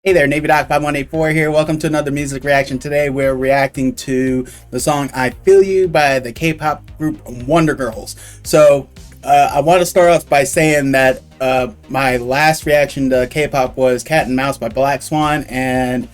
Hey there, NavyDoc5184 here. Welcome to another music reaction. Today we're reacting to the song I Feel You by the K-pop group Wonder Girls. So I want to start off by saying that my last reaction to K-pop was Cat and Mouse by Black Swan, and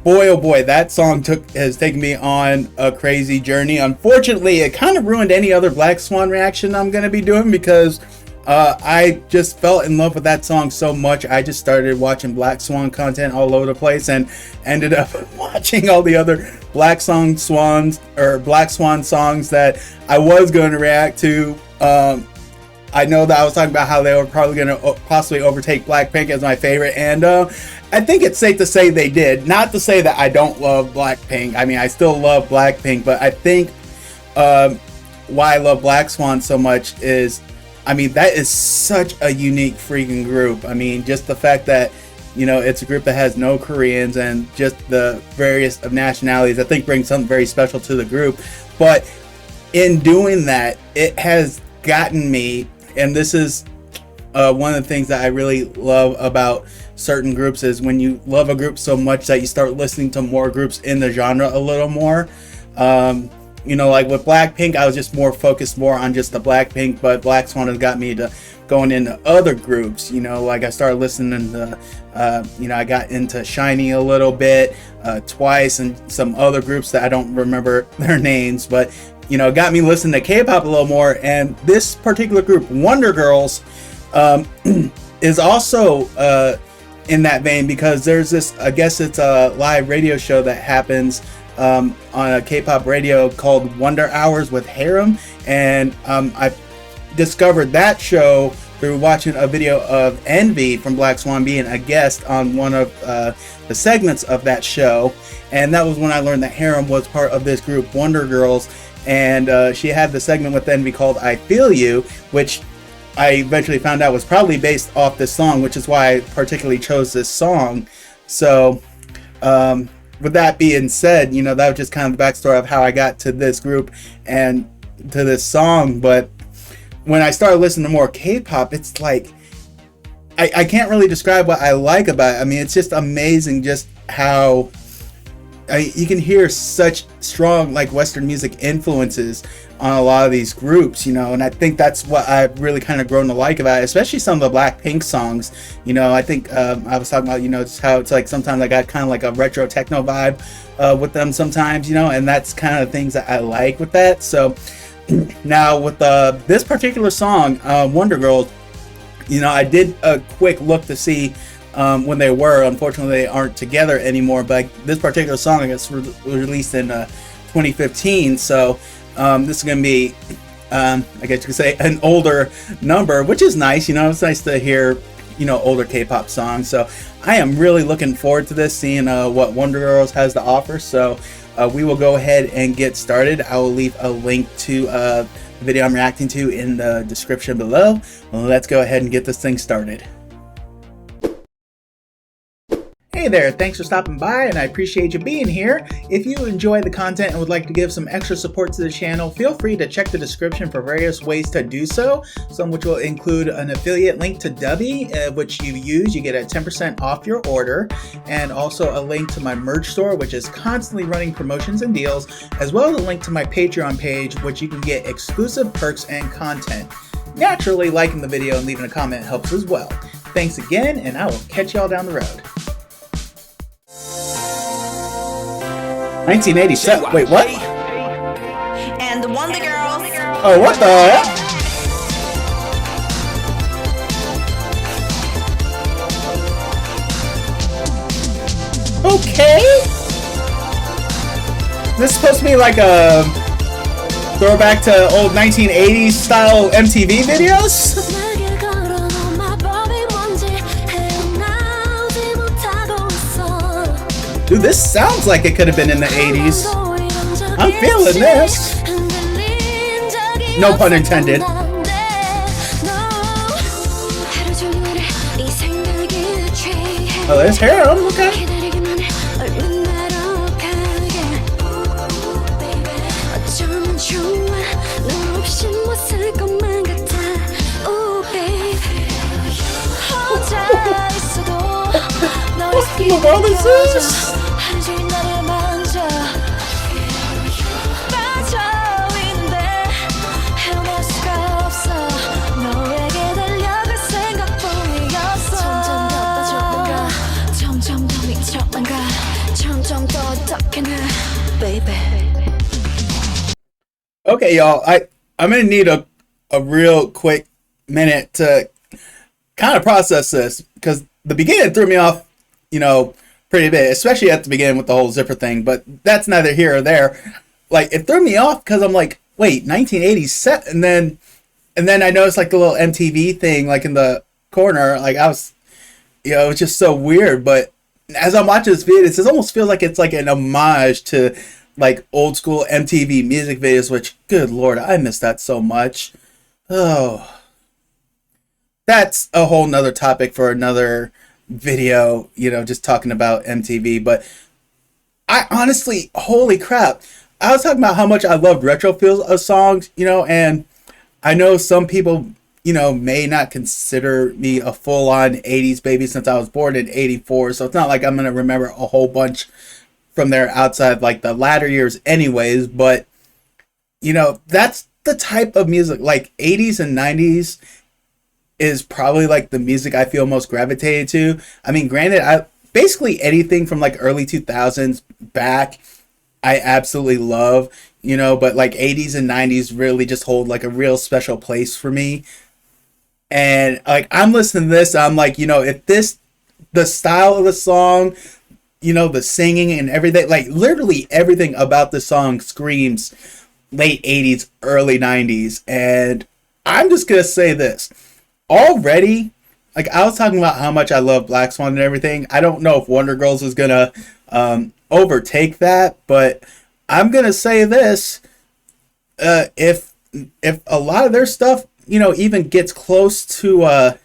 boy oh boy, that song has taken me on a crazy journey. Unfortunately, it kind of ruined any other Black Swan reaction I'm going to be doing because I just fell in love with that song so much. I just started watching Black Swan content all over the place and ended up watching all the other Black Swan songs that I was going to react to. I know that I was talking about how they were probably going to possibly overtake Blackpink as my favorite, and I think it's safe to say they did. Not to say that I don't love Blackpink. I mean, I still love Blackpink, but I think why I love Black Swan so much is, I mean, that is such a unique freaking group. I mean, just the fact that, you know, it's a group that has no Koreans and just the various of nationalities, I think brings something very special to the group. But in doing that, it has gotten me, and this is one of the things that I really love about certain groups, is when you love a group so much that you start listening to more groups in the genre a little more. You know, like with Blackpink, I was just more focused on just the Blackpink, but Black Swan has got me to going into other groups. You know, like I started listening to, you know, I got into Shiny a little bit, Twice, and some other groups that I don't remember their names, but, you know, it got me listening to K-pop a little more. And this particular group, Wonder Girls, is also in that vein, because there's this, I guess it's a live radio show that happens on a K-pop radio called Wonder Hours with Harem, and I discovered that show through watching a video of Envy from Black Swan being a guest on one of the segments of that show, and that was when I learned that Harem was part of this group Wonder Girls, and she had the segment with Envy called I Feel You, which I eventually found out was probably based off this song, which is why I particularly chose this song. So with that being said, you know, that was just kind of the backstory of how I got to this group and to this song. But when I started listening to more K-pop, it's like, I can't really describe what I like about it. I mean, it's just amazing just how you can hear such strong, like, Western music influences on a lot of these groups, you know, and I think that's what I've really kind of grown to like about it, especially some of the Blackpink songs. You know, I think I was talking about, you know, just how it's like sometimes I got kind of like a retro techno vibe with them sometimes, you know, and that's kind of the things that I like with that. So now with this particular song, Wonder Girls, you know, I did a quick look to see when they were. Unfortunately, they aren't together anymore, but this particular song, I guess, was released in 2015, so this is going to be, I guess you could say, an older number, which is nice. You know, it's nice to hear, you know, older K-pop songs. So I am really looking forward to this, seeing what Wonder Girls has to offer. So we will go ahead and get started. I will leave a link to the video I'm reacting to in the description below. Well, let's go ahead and get this thing started. Hey there, thanks for stopping by, and I appreciate you being here. If you enjoy the content and would like to give some extra support to the channel, feel free to check the description for various ways to do so, some which will include an affiliate link to Dubby, which you use, you get a 10% off your order, and also a link to my merch store, which is constantly running promotions and deals, as well as a link to my Patreon page, which you can get exclusive perks and content. Naturally, liking the video and leaving a comment helps as well. Thanks again, and I will catch y'all down the road. 1987. Wait, what? And the Wonder Girls. Oh, what the heck? Okay. This is supposed to be like a throwback to old 1980s style MTV videos? Dude, this sounds like it could have been in the 80s. I'm feeling this. No pun intended. Oh, there's Harem, okay. What in the world is this? Okay, y'all, I'm gonna need a real quick minute to kind of process this, because the beginning threw me off, pretty bit, especially at the beginning with the whole zipper thing, but that's neither here or there. Like, it threw me off because I'm like, wait, 1987, and then I noticed like the little MTV thing like in the corner, like I was, it was just so weird. But as I'm watching this video, it almost feels like it's like an homage to like old school MTV music videos, which, good Lord, I miss that so much. Oh, that's a whole nother topic for another video, just talking about MTV. But I honestly, holy crap, I was talking about how much I loved retro feels of songs, and I know some people, may not consider me a full-on 80s baby since I was born in 84, so it's not like I'm going to remember a whole bunch from there outside like the latter years anyways. But that's the type of music, like 80s and 90s is probably like the music I feel most gravitated to. I mean, granted, I basically anything from like early 2000s back I absolutely love, but like 80s and 90s really just hold like a real special place for me. And like I'm listening to this, I'm like, if the style of the song, the singing and everything, like literally everything about the song screams late 80s, early 90s. And I'm just going to say this. Already, like I was talking about how much I love Black Swan and everything. I don't know if Wonder Girls is going to overtake that, but I'm going to say this. If a lot of their stuff, even gets close to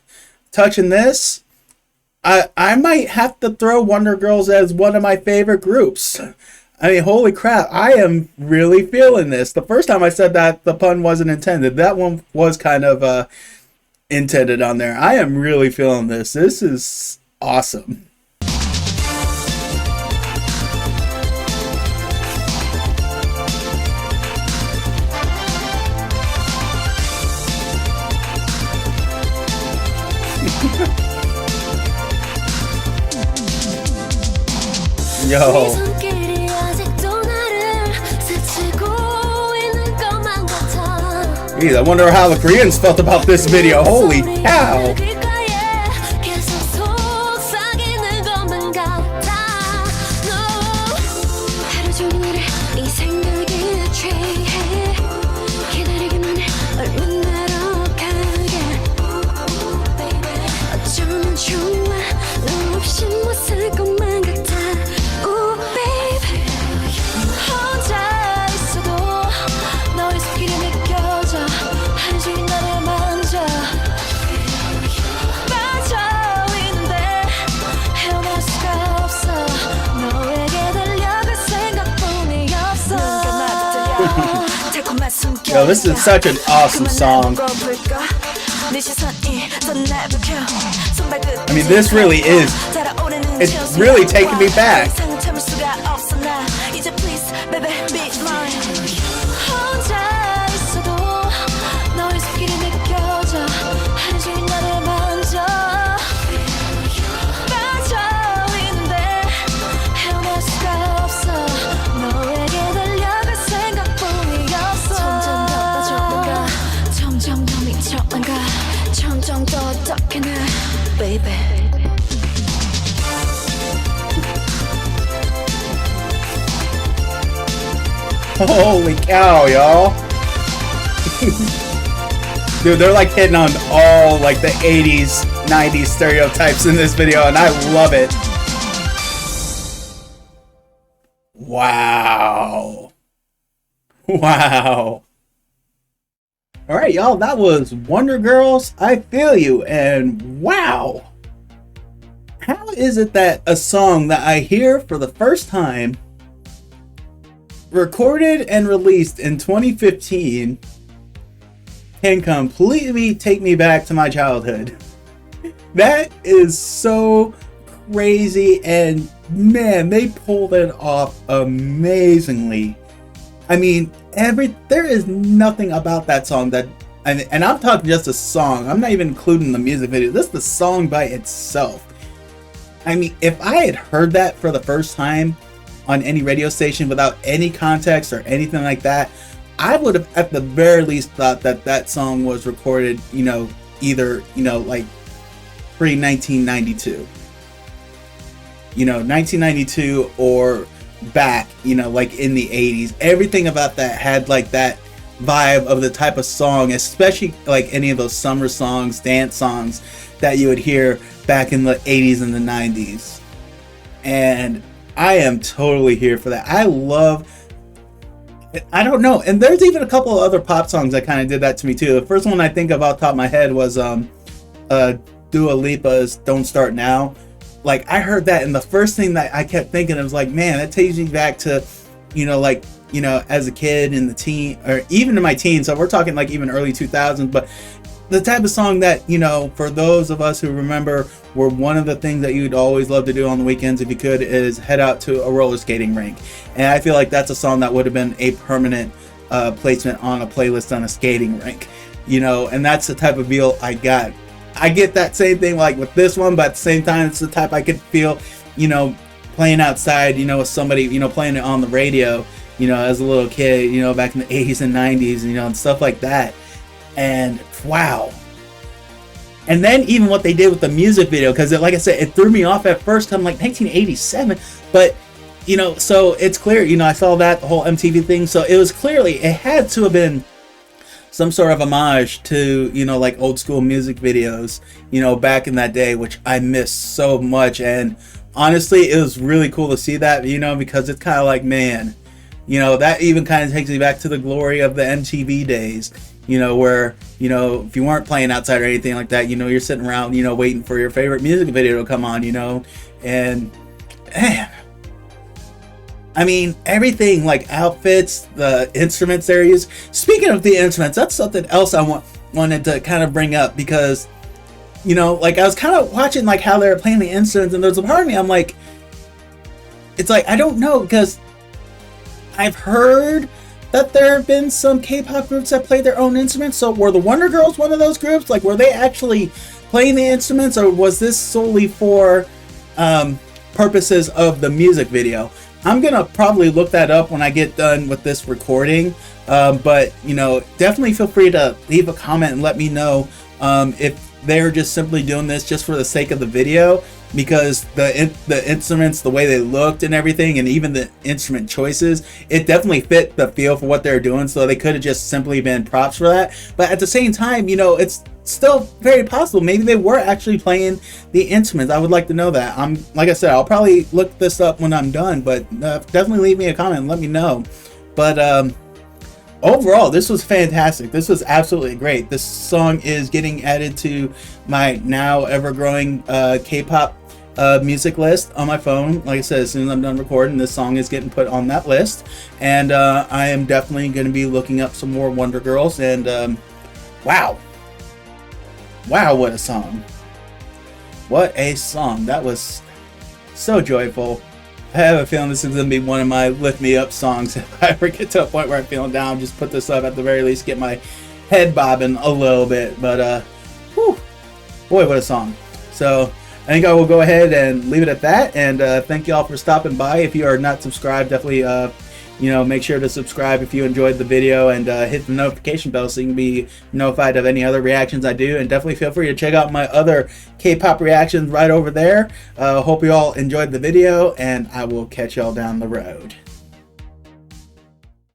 touching this, I might have to throw Wonder Girls as one of my favorite groups. I mean, holy crap, I am really feeling this. The first time I said that, the pun wasn't intended. That one was kind of intended on there. I am really feeling this. This is awesome. Yo. Geez, I wonder how the Koreans felt about this video. Holy cow. Yo, this is such an awesome song. I mean, this really is. It's really taking me back. Baby. Holy cow, y'all. Dude, they're like hitting on all like the 80s, 90s stereotypes in this video, and I love it. Wow. Wow. All right, y'all, that was Wonder Girls, I Feel You, and wow. How is it that a song that I hear for the first time, recorded and released in 2015, can completely take me back to my childhood? That is so crazy, and man, they pulled it off amazingly. I mean, there is nothing about that song that, and I'm talking just a song. I'm not even including the music video. This is the song by itself. I mean, if I had heard that for the first time on any radio station without any context or anything like that, I would have at the very least thought that that song was recorded, you know, either, you know, like pre-1992. You know, 1992 or back, you know, like in the 80s. Everything about that had like that vibe of the type of song, especially like any of those summer songs, dance songs that you would hear back in the 80s and the 90s. And I am totally here for that. I don't know. And there's even a couple of other pop songs that kind of did that to me too. The first one I think of off the top of my head was Dua Lipa's Don't Start Now. Like, I heard that, and the first thing that I kept thinking, I was like, man, that takes me back to, you know, like, you know, as a kid in the teen, or even in my teens. So we're talking like even early 2000s, but the type of song that, you know, for those of us who remember, were one of the things that you'd always love to do on the weekends if you could, is head out to a roller skating rink. And I feel like that's a song that would have been a permanent placement on a playlist on a skating rink, you know, and that's the type of feel I got. I get that same thing like with this one, but at the same time, it's the type I could feel, you know, playing outside, you know, with somebody, you know, playing it on the radio, you know, as a little kid, you know, back in the 80s and 90s, you know, and stuff like that. And wow. And then even what they did with the music video, because like I said, it threw me off at first. I'm like 1987, but you know, so it's clear, you know, I saw that the whole MTV thing, so it was clearly, it had to have been some sort of homage to, you know, like old school music videos, you know, back in that day, which I miss so much. And honestly, it was really cool to see that, you know, because it's kind of like, man, you know, that even kind of takes me back to the glory of the MTV days, you know, where, you know, if you weren't playing outside or anything like that, you know, you're sitting around, you know, waiting for your favorite music video to come on, you know, and man, I mean, everything, like outfits, the instruments they're using. Speaking of the instruments, that's something else I wanted to kind of bring up, because, you know, like I was kind of watching like how they were playing the instruments, and there's a part of me, I'm like, it's like, I don't know, because I've heard that there have been some K-pop groups that play their own instruments. So were the Wonder Girls one of those groups? Like, were they actually playing the instruments, or was this solely for purposes of the music video? I'm gonna probably look that up when I get done with this recording, but you know, definitely feel free to leave a comment and let me know if they're just simply doing this just for the sake of the video, because the instruments, the way they looked and everything, and even the instrument choices, it definitely fit the feel for what they're doing. So they could have just simply been props for that, but at the same time, you know, it's still very possible maybe they were actually playing the instruments. I would like to know that. Like I said, I'll probably look this up when I'm done, but definitely leave me a comment and let me know. But overall, this was fantastic. This was absolutely great. This song is getting added to my now ever-growing K-pop music list on my phone. Like I said, as soon as I'm done recording, this song is getting put on that list, and I am definitely going to be looking up some more Wonder Girls. And wow, what a song! What a song! That was so joyful. I have a feeling this is going to be one of my lift me up songs. If I ever get to a point where I'm feeling down, just put this up at the very least, get my head bobbing a little bit. But whew, boy, what a song! So I think I will go ahead and leave it at that. And thank you all for stopping by. If you are not subscribed, definitely you know, make sure to subscribe if you enjoyed the video, and hit the notification bell so you can be notified of any other reactions I do. And definitely feel free to check out my other K-pop reactions right over there. Hope you all enjoyed the video, and I will catch y'all down the road.